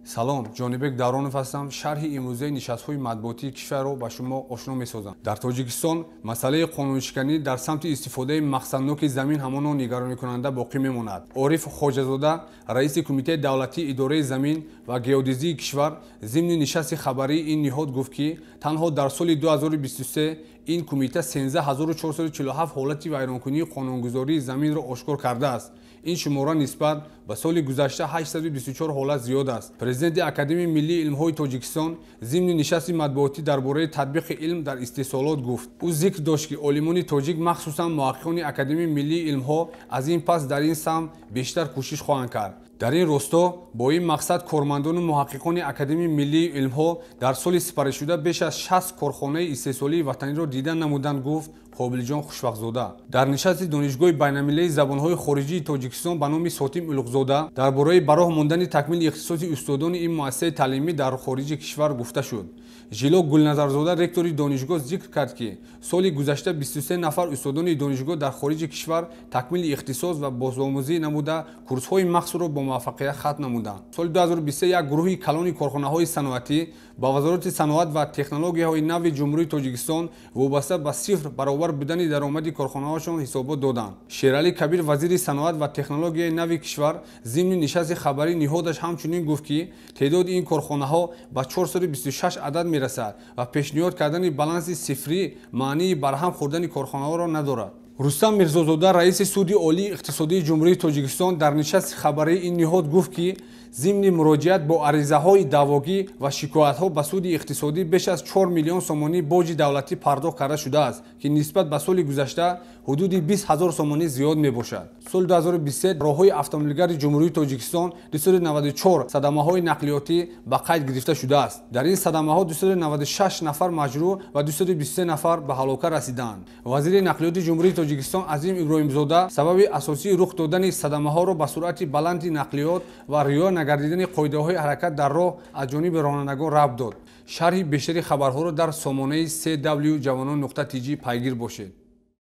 салом, ҷонибек давронов ҳастам. шарҳи имрӯзаи нишастҳои матбуотии кишварро ба шумо ошно месозам. дар тоҷикистон масъалаи қонуншиканӣ дар самти истифодаи мақсадноки замин ҳамоно нигаронкунанда боқӣ мемонад. ориф хоҷазода, раиси кумитаи давлатии идораи замин ва геодезии кишвар, зимни нишасти хабарии ин ниҳод гуфт, ки танҳо дар соли 2023 ин кумита 13447 ҳолати вайронкунии қонунгузории заминро ошкор кардааст. ин шумора нисбат ба соли гузашта 824 ҳолат зиёд аст. Президенти Академияи миллии илмҳои Тоҷикистон зимни нишасти матбуотӣ дар бораи татбиқи илм дар истеҳсолот гуфт. ӯ зикр дошт, ки олимони тоҷик, махсусан муҳаққиқони Академияи миллии илмҳо аз ин пас дар ин самт бештар кӯшиш хоҳанд кард. дар ин росто бо ин мақсад кормандону муҳаққиқони Академияи миллии илмҳо дар соли сипаришуда беш аз 60 корхонаи истеҳсолии ватаниро дидан намуданд, гуфт Қобилҷон Хушвақтзода. дар нишасти донишгоҳи байналмилалии забонҳои хориҷии Тоҷикистон ба номи Сотим Улуғзода дар бораи ба роҳ мондани такмили ихтисоси устодони ин муассисаи таълимӣ дар хориҷи кишвар гуфта шуд. Жилок Гулназарзода, ректори донишгоҳ, зикр кард, ки соли гузашта 23 нафар устодони донишгоҳ дар хориҷи кишвар такмили ихтисос ва бозомӯзӣ намуда курсҳои махсусро бо муваффақият хатм намуданд. соли 2023 як гурӯҳи калони корхонаҳои саноатӣ ба вазороти саноат ва технологияҳои нави ҷумҳурии Тоҷикистон вобаста ба сифр баробар будани даромади корхонаҳошон ҳисобот доданд. Шералӣ Кабир, вазири саноат ва технологияи нави кишвар, зимни нишасти хабарӣ ниҳодаш ҳамчунин гуфт, ки теъдоди ин корхонаҳо ба 426 адад мерасад ва пешниҳод кардани баланси сифрӣ маънии барҳам хӯрдани корхонаҳоро надорад. Рустам Мирзозода, раиси суди олии иқтисодии ҷумҳурии Тоҷикистон, дар нишасти хабарии ин ниҳод гуфт, ки зимни муроҷиат бо аризаҳои даъвогӣ ва шикоятҳо ба суди иқтисодӣ беш аз 4 миллион сомонӣ боҷи давлатӣ пардохт карда шудааст, ки нисбат ба соли гузашта ҳудуди 20 000 сомонӣ зиёд мебошад. соли 2023 роҳҳои автомобилгари ҷумҳурии Тоҷикистон 294 садамаҳои нақлиётӣ ба қайд гирифта шудааст. дар ин садамаҳо 296 нафар маҷрӯҳ ва 223 нафар ба ҳалокат расиданд. вазири нақлиёти ҷумҳурии Тоҷикистон Азим Иброҳимзода сабаби асосии рух додани садамаҳоро ба суръати баланди нақлиёт ва риоя нагардидани қоидаҳои ҳаракат дар роҳ аз ҷониби ронандагон рабт дод. шарҳи бештари хабарҳоро дар сомонаи cw.javon.tg пайгир бошед.